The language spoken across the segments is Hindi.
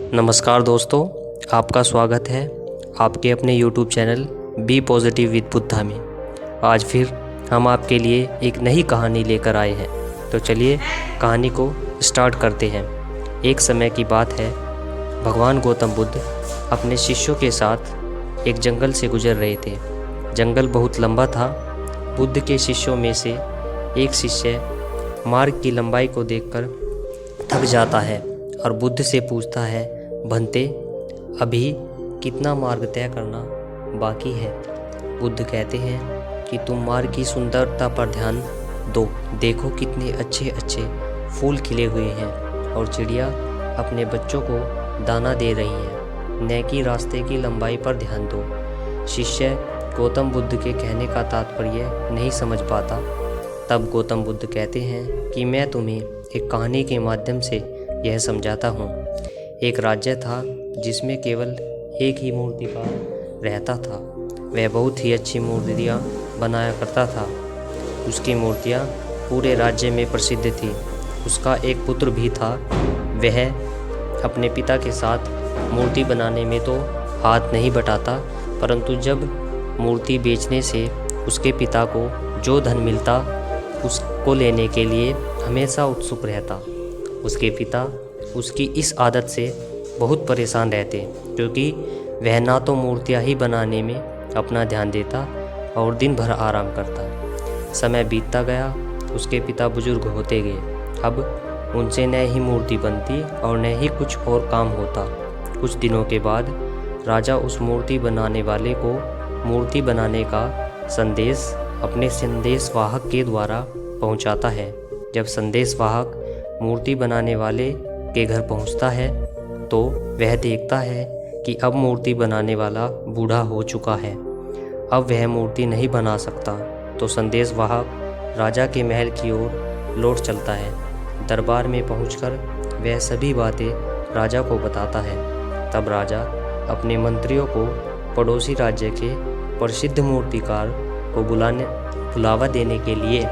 नमस्कार दोस्तों, आपका स्वागत है आपके अपने YouTube channel be positive with Buddha में। आज फिर हम आपके लिए एक नई कहानी लेकर आए हैं। तो चलिए कहानी को स्टार्ट करते हैं। एक समय की बात है, भगवान गौतम बुद्ध अपने शिष्यों के साथ एक जंगल से गुजर रहे थे। जंगल बहुत लंबा था। बुद्ध के शिष्यों में से एक शिष्य मार्ग की लंबाई को देखकर थक जाता है और बुद्ध से पूछता है, भंते, अभी कितना मार्ग तय करना बाकी है? बुद्ध कहते हैं कि तुम मार्ग की सुंदरता पर ध्यान दो। देखो कितने अच्छे अच्छे फूल खिले हुए हैं और चिड़िया अपने बच्चों को दाना दे रही हैं, न कि रास्ते की लंबाई पर ध्यान दो। शिष्य गौतम बुद्ध के कहने का तात्पर्य नहीं समझ पाता। तब गौतम बुद्ध कहते हैं कि मैं तुम्हें एक कहानी के माध्यम से यह समझाता हूँ। एक राज्य था जिसमें केवल एक ही मूर्तिकार रहता था। वह बहुत ही अच्छी मूर्तियाँ बनाया करता था। उसकी मूर्तियाँ पूरे राज्य में प्रसिद्ध थी। उसका एक पुत्र भी था। वह अपने पिता के साथ मूर्ति बनाने में तो हाथ नहीं बटाता, परंतु जब मूर्ति बेचने से उसके पिता को जो धन मिलता उसको लेने के लिए हमेशा उत्सुक रहता। उसके पिता उसकी इस आदत से बहुत परेशान रहते, क्योंकि वह ना तो मूर्तियाँ ही बनाने में अपना ध्यान देता और दिन भर आराम करता। समय बीतता गया। उसके पिता बुजुर्ग होते गए। अब उनसे न ही मूर्ति बनती और न ही कुछ और काम होता। कुछ दिनों के बाद राजा उस मूर्ति बनाने वाले को मूर्ति बनाने का संदेश अपने संदेशवाहक के द्वारा पहुंचाता है। जब संदेशवाहक मूर्ति बनाने वाले के घर पहुंचता है तो वह देखता है कि अब मूर्ति बनाने वाला बूढ़ा हो चुका है। अब वह मूर्ति नहीं बना सकता। तो संदेशवाहक राजा के महल की ओर लौट चलता है। दरबार में पहुंचकर वह सभी बातें राजा को बताता है। तब राजा अपने मंत्रियों को पड़ोसी राज्य के प्रसिद्ध मूर्तिकार को बुलावा देने के लिए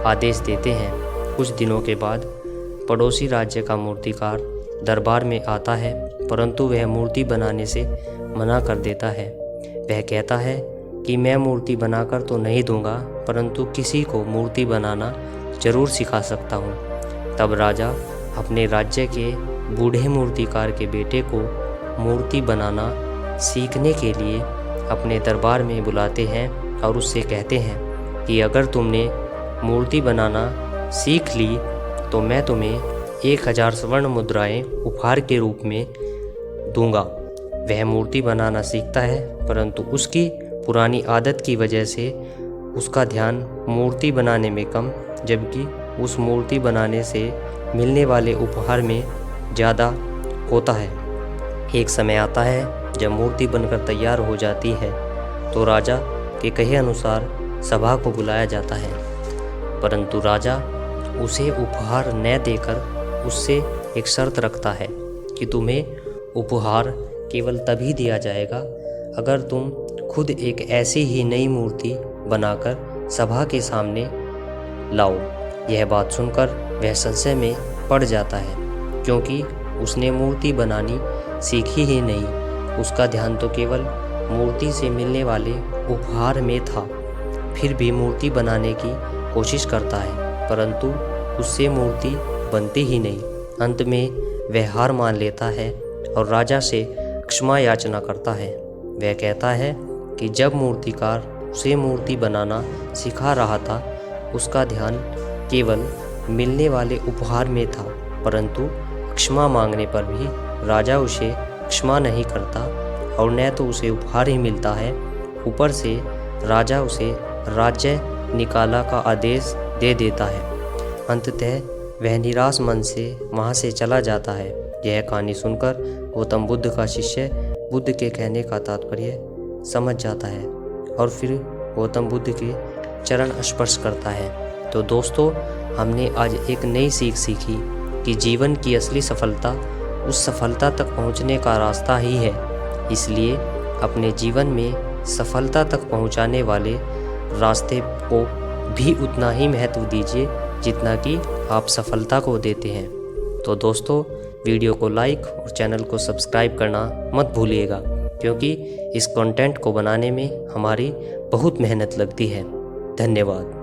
आदेश देते हैं। कुछ दिनों के बाद पड़ोसी राज्य का मूर्तिकार दरबार में आता है, परंतु वह मूर्ति बनाने से मना कर देता है। वह कहता है कि मैं मूर्ति बनाकर तो नहीं दूंगा, परंतु किसी को मूर्ति बनाना जरूर सिखा सकता हूँ। तब राजा अपने राज्य के बूढ़े मूर्तिकार के बेटे को मूर्ति बनाना सीखने के लिए अपने दरबार में बुलाते हैं और उससे कहते हैं कि अगर तुमने मूर्ति बनाना सीख ली तो मैं तुम्हें 1000 स्वर्ण मुद्राएं उपहार के रूप में दूंगा। वह मूर्ति बनाना सीखता है, परंतु उसकी पुरानी आदत की वजह से उसका ध्यान मूर्ति बनाने में कम, जबकि उस मूर्ति बनाने से मिलने वाले उपहार में ज़्यादा होता है। एक समय आता है जब मूर्ति बनकर तैयार हो जाती है तो राजा के कहे अनुसार सभा को बुलाया जाता है, परंतु राजा उसे उपहार न देकर उससे एक शर्त रखता है कि तुम्हें उपहार केवल तभी दिया जाएगा अगर तुम खुद एक ऐसी ही नई मूर्ति बनाकर सभा के सामने लाओ। यह बात सुनकर वह संशय में पड़ जाता है, क्योंकि उसने मूर्ति बनानी सीखी ही नहीं। उसका ध्यान तो केवल मूर्ति से मिलने वाले उपहार में था। फिर भी मूर्ति बनाने की कोशिश करता है, परंतु उससे मूर्ति बनती ही नहीं। अंत में वह हार मान लेता है और राजा से क्षमा याचना करता है। वह कहता है कि जब मूर्तिकार उसे मूर्ति बनाना सिखा रहा था, उसका ध्यान केवल मिलने वाले उपहार में था, परंतु क्षमा मांगने पर भी राजा उसे क्षमा नहीं करता और न तो उसे उपहार ही मिलता है, ऊपर से राजा उसे राज्य निकाला का आदेश दे देता है। अंततः वह निराश मन से वहाँ से चला जाता है। यह कहानी सुनकर गौतम बुद्ध का शिष्य बुद्ध के कहने का तात्पर्य समझ जाता है और फिर गौतम बुद्ध के चरण स्पर्श करता है। तो दोस्तों, हमने आज एक नई सीख सीखी कि जीवन की असली सफलता उस सफलता तक पहुँचने का रास्ता ही है। इसलिए अपने जीवन में सफलता तक पहुँचाने वाले रास्ते को भी उतना ही महत्व दीजिए जितना कि आप सफलता को देते हैं। तो दोस्तों, वीडियो को लाइक और चैनल को सब्सक्राइब करना मत भूलिएगा, क्योंकि इस कंटेंट को बनाने में हमारी बहुत मेहनत लगती है। धन्यवाद।